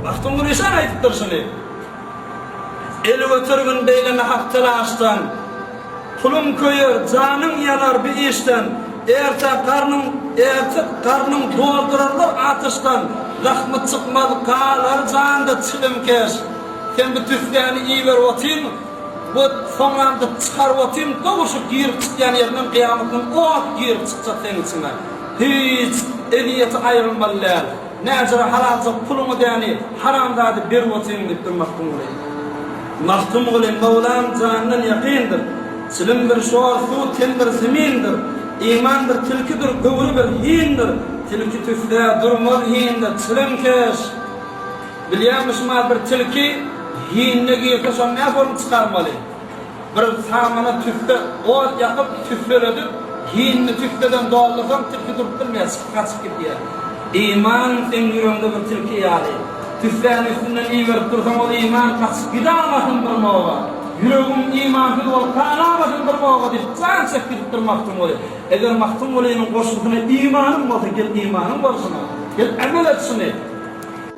Baktım Gülüşen ayıptır şunu. Eli götürgün beyleme hak telaştan, pulum koyur, canım yanar bir işten, erte karnım doldururlar atıştan, rahmı çıkmadı kağlar canında çilimkeş. Sen bir tüfleğini iyi ver otayım, bu sonranda çıkar otayım, doğuşup girip çıkayan yerinden kıyametin o girip çıkacak senin içine. Hiç eliyeti ayrılmalılar. Ne acaba halalca pulumu deyani haramda bir otayım deyip durmaktım olayım. Mahtum olayım, Mevlam canından yakindir. Silim bir şuar su, tendir zemindir. İmandır, tilkidir, gövürü bir hindir. Tilki tüfle durmaz hindir, çilimkeş. Biliyormuş ma bir tilki hinne giyirke son ne yapalım çıkarmalı. Bir samana tüfle, ot yakıp tüfleledip, hinni tüfleden doğallasam tilki durup durmayız, kaçıp gidiyor. İman sen yüreğinde bir tilki yâli. Tüfleğin üstünden iyi verip dursam o iman kaçıp gidamasın durmağa. Yüreğim imansız ol, kanamasın durmağa deyip can çektirip durmaktım oluyor. Eğer mahtum olayının koşulduğuna imanım olsa gel imanım olsun. Gel amel etsin.